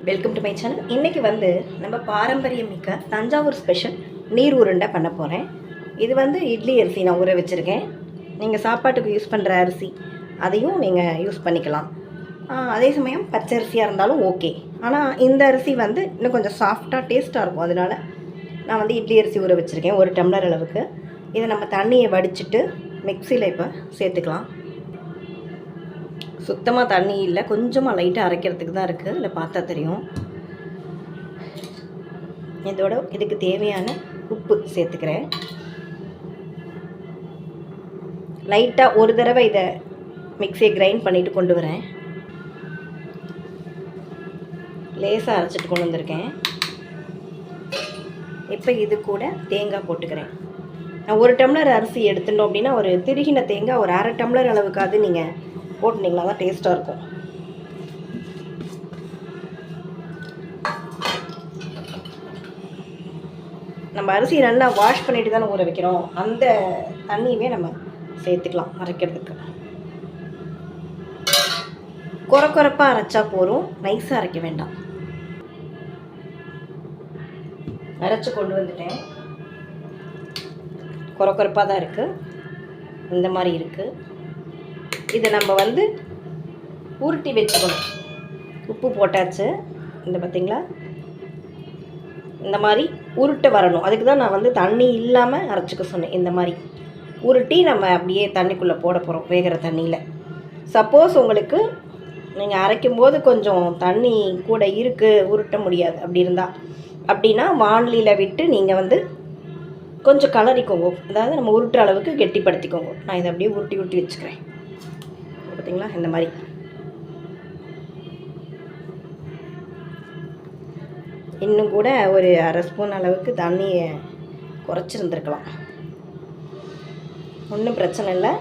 Welcome to my channel. இன்றைக்கி வந்து நம்ம பாரம்பரியமிக்க தஞ்சாவூர் ஸ்பெஷல் நீர் உருண்டை பண்ண போகிறேன். இது வந்து இட்லி அரிசி நான் ஊற வச்சுருக்கேன். நீங்கள் சாப்பாட்டுக்கு யூஸ் பண்ணுற அரிசி அதையும் நீங்கள் யூஸ் பண்ணிக்கலாம். அதே சமயம் பச்சை அரிசியாக இருந்தாலும் ஓகே. ஆனால் இந்த அரிசி வந்து இன்னும் கொஞ்சம் சாஃப்டாக டேஸ்ட்டாக இருக்கும். அதனால் நான் வந்து இட்லி அரிசி ஊற வச்சுருக்கேன் 1 டம்ளர் அளவுக்கு. இதை நம்ம தண்ணியை வடிச்சிட்டு மிக்சியில் இப்போ சேர்த்துக்கலாம். சுத்தமாக தண்ணி இல்லை, கொஞ்சமாக லைட்டாக அரைக்கிறதுக்கு தான் இருக்குது. இதில் பார்த்தா தெரியும். இதுக்கு தேவையான உப்பு சேர்த்துக்கிறேன். லைட்டாக ஒரு தடவை இதை மிக்சியை கிரைண்ட் பண்ணிவிட்டு கொண்டு வரேன். லேசாக அரைச்சிட்டு கொண்டு வந்திருக்கேன். இப்போ இது கூட தேங்காய் போட்டுக்கிறேன். நான் 1 டம்ளர் அரிசி எடுத்துட்டோம் அப்படின்னா ஒரு திருகின தேங்காய் ஒரு 1/2 டம்ளர் அளவுக்காவது நீங்கள் போட்டுனீங்களா தான் டேஸ்ட்டாக இருக்கும். நம்ம அரிசி நல்லா வாஷ் பண்ணிட்டு தானே ஊற வைக்கிறோம். அந்த தண்ணியுமே நம்ம சேர்த்துக்கலாம் அரைக்கிறதுக்கு. குறப்பாக அரைச்சா போதும், நைஸாக அரைக்க வேண்டாம். அரைச்சி கொண்டு வந்துட்டேன். குறப்பாக தான் இருக்குது, இந்த மாதிரி இருக்குது. இதை நம்ம வந்து உருட்டி வச்சுக்கணும். உப்பு போட்டாச்சு. இந்த பார்த்திங்களா, இந்த மாதிரி உருட்ட வரணும். அதுக்கு தான் நான் வந்து தண்ணி இல்லாமல் அரைச்சிக்க சொன்னேன். இந்த மாதிரி உருட்டி நம்ம அப்படியே தண்ணிக்குள்ளே போட போகிறோம் வேகிற தண்ணியில். சப்போஸ் உங்களுக்கு நீங்கள் அரைக்கும்போது கொஞ்சம் தண்ணி கூட இருக்குது, உருட்ட முடியாது அப்படி இருந்தால், அப்படின்னா வாணலியில் விட்டு நீங்கள் வந்து கொஞ்சம் கலரிக்கோங்க. அதாவது நம்ம உருட்டுற அளவுக்கு கெட்டிப்படுத்திக்கோங்க. நான் இதை அப்படியே உருட்டி வச்சுக்கிறேன். பார்த்தீங்களா, இந்த மாதிரி. இன்னும் கூட ஒரு 1/2 ஸ்பூன் அளவுக்கு தண்ணியை குறைச்சிருந்துருக்கலாம். ஒன்றும் பிரச்சனை இல்லை.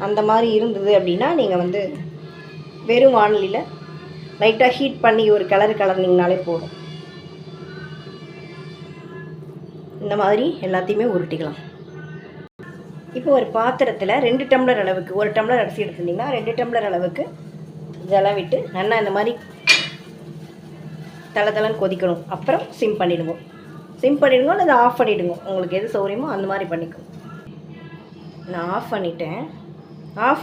அந்த மாதிரி இருந்தது அப்படின்னா நீங்கள் வந்து வெறும் வாணலியில் லைட்டாக ஹீட் பண்ணி ஒரு கலர்னிங்கனாலே போதும். இந்த மாதிரி எல்லாத்தையுமே உருட்டிக்கலாம். இப்போ ஒரு பாத்திரத்தில் 2 டம்ளர் அளவுக்கு, 1 டம்ளர் அரிசி எடுத்துட்டிங்கன்னா 2 டம்ளர் அளவுக்கு ஜலம் விட்டு நல்லா இந்த மாதிரி தளன்னு கொதிக்கணும். அப்புறம் சிம் பண்ணிவிடுங்க அல்லது ஆஃப் பண்ணிவிடுங்க. உங்களுக்கு எது சௌகரியமோ அந்த மாதிரி பண்ணிக்கணும். நான் ஆஃப்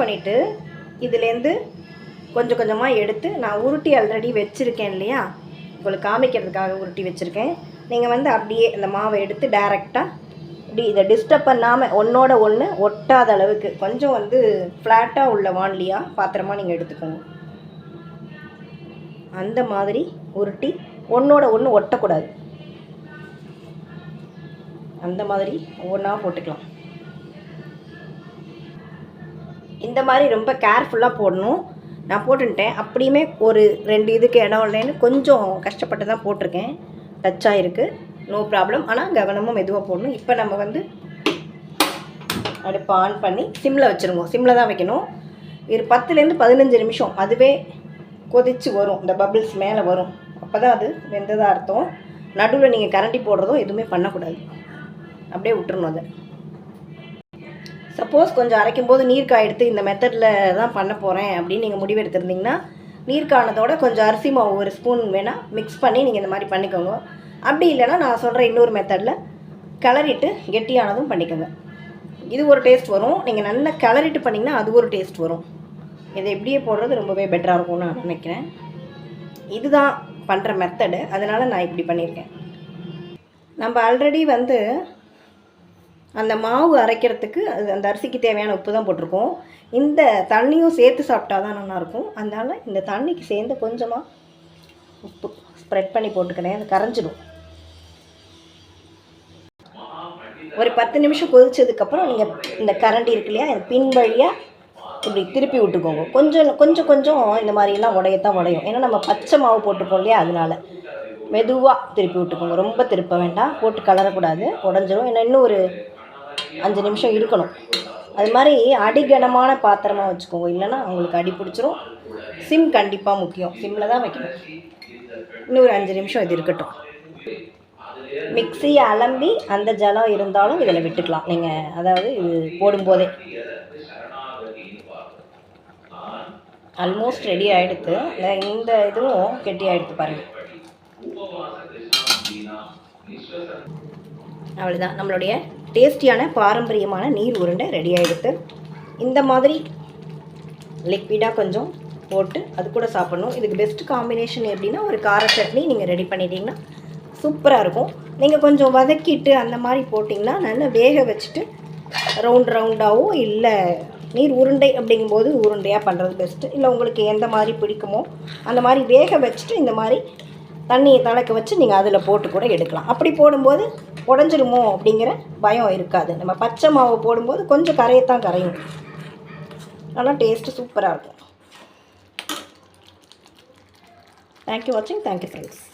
பண்ணிவிட்டு இதுலேருந்து கொஞ்சம் கொஞ்சமாக எடுத்து நான் உருட்டி ஆல்ரெடி வச்சுருக்கேன் இல்லையா, உங்களுக்கு காமிக்கிறதுக்காக உருட்டி வச்சுருக்கேன். நீங்கள் வந்து அப்படியே இந்த மாவை எடுத்து டைரெக்டாக இப்படி இதை டிஸ்டர்ப் பண்ணாமல் ஒன்றோட ஒன்று ஒட்டாத அளவுக்கு கொஞ்சம் வந்து ஃப்ளாட்டாக உள்ள வாணலியாக பாத்திரமாக நீங்கள் எடுத்துக்கோங்க. அந்த மாதிரி உருட்டி ஒன்றோட ஒன்று ஒட்டக்கூடாது. அந்த மாதிரி ஒவ்வொன்றா போட்டுக்கலாம். இந்த மாதிரி ரொம்ப கேர்ஃபுல்லாக போடணும். நான் போட்டுட்டேன். அப்படியுமே ஒரு 2 இதுக்கு இடம் இல்லைன்னு கொஞ்சம் கஷ்டப்பட்டு தான் போட்டிருக்கேன். டச் ஆகிருக்கு, நோ ப்ராப்ளம். ஆனால் கவனமும் மெதுவாக போடணும். இப்போ நம்ம வந்து அடுப்பு ஆன் பண்ணி சிம்மில் வச்சுருங்க. சிம்மில் தான் வைக்கணும். ஒரு 10லேருந்து 15 நிமிஷம் அதுவே கொதித்து வரும். இந்த பபிள்ஸ் மேலே வரும். அப்போ தான் அது வெந்ததாக அர்த்தம். நடுவில் நீங்கள் கரண்டி போடுறதோ எதுவுமே பண்ணக்கூடாது, அப்படியே விட்டுறணும். அதை சப்போஸ் கொஞ்சம் அரைக்கும்போது நீர் காயெடுத்து இந்த மெத்தடில் தான் பண்ண போகிறேன் அப்படின்னு நீங்கள் முடிவு எடுத்துருந்தீங்கன்னா நீர் காணத்தோட கொஞ்சம் அரிசி மாவு 1 ஸ்பூன் வேணால் மிக்ஸ் பண்ணி நீங்கள் இந்த மாதிரி பண்ணிக்கோங்க. அப்படி இல்லைன்னா நான் சொல்கிற இன்னொரு மெத்தடில் கிளறிட்டு கெட்டியானதும் பண்ணிக்கோங்க. இது ஒரு டேஸ்ட் வரும். நீங்கள் நல்லா கிளறிட்டு பண்ணிங்கன்னா அது ஒரு டேஸ்ட் வரும். இதை எப்படியே போடுறது ரொம்பவே பெட்டராக இருக்கும்னு நான் நினைக்கிறேன். இதுதான் பண்ணுற மெத்தடு, அதனால் நான் இப்படி பண்ணியிருக்கேன். நம்ம ஆல்ரெடி வந்து அந்த மாவு அரைக்கிறதுக்கு அந்த அரிசிக்கு தேவையான உப்பு தான் போட்டிருக்கோம். இந்த தண்ணியும் சேர்த்து சாப்பிட்டா தான் நல்லாயிருக்கும். அதனால் இந்த தண்ணிக்கு சேர்ந்து கொஞ்சமாக உப்பு ஸ்ப்ரெட் பண்ணி போட்டுக்கிறேன். அது கரைஞ்சிடும். ஒரு 10 நிமிஷம் கொதிச்சதுக்கப்புறம் நீங்கள் இந்த கரண்டி இருக்கு இல்லையா, பின் வழியாக இப்படி திருப்பி விட்டுக்கோங்க. கொஞ்சம் இந்த மாதிரிலாம் உடையத்தான் உடையும். ஏன்னா நம்ம பச்சை மாவு போட்டுப்போம் இல்லையா, அதனால் மெதுவாக திருப்பி விட்டுக்கோங்க. ரொம்ப திருப்ப வேண்டாம், போட்டு கலரக்கூடாது, உடஞ்சிரும். ஏன்னா இன்னும் ஒரு 5 நிமிஷம் இருக்கணும். அது மாதிரி அடிகனமான பாத்திரமாக வச்சுக்கோங்க, இல்லைன்னா உங்களுக்கு அடி பிடிச்சிரும். சிம் கண்டிப்பாக முக்கியம், சிம்மில் தான் வைக்கணும். இன்னும் ஒரு 5 நிமிஷம் இது இருக்கட்டும். மிக்சியை அலம்பி அந்த ஜலம் இருந்தாலும் இதில் விட்டுக்கலாம் நீங்கள். அதாவது இது போடும்போதே ஆல்மோஸ்ட் ரெடி ஆகிடுது. இந்த இதுவும் கெட்டி ஆகிடுது பாருங்கள். அவ்வளோதான், நம்மளுடைய டேஸ்டியான பாரம்பரியமான நீர் உருண்டை ரெடி ஆகிடுது. இந்த மாதிரி லிக்விடாக கொஞ்சம் போட்டு அது கூட சாப்பிட்ணும். இதுக்கு பெஸ்ட் காம்பினேஷன் எப்படின்னா ஒரு கார சட்னி நீங்கள் ரெடி பண்ணிட்டீங்கன்னா சூப்பராக இருக்கும். நீங்கள் கொஞ்சம் வதக்கிட்டு அந்த மாதிரி போட்டிங்கன்னா நல்லா வேக வச்சுட்டு ரவுண்டாகவோ இல்லை நீர் உருண்டை அப்படிங்கும்போது உருண்டையாக பண்ணுறது பெஸ்ட்டு. இல்லை உங்களுக்கு எந்த மாதிரி பிடிக்குமோ அந்த மாதிரி வேக வச்சுட்டு இந்த மாதிரி தண்ணியை திளக்க வச்சு நீங்கள் அதில் போட்டு கூட எடுக்கலாம். அப்படி போடும்போது உடஞ்சிருமோ அப்படிங்கிற பயம் இருக்காது. நம்ம பச்சை மாவு போடும்போது கொஞ்சம் கரையத்தான் கரையும், ஆனால் டேஸ்ட்டு சூப்பராக இருக்கும். தேங்க்யூ வாட்சிங். Thank you friends.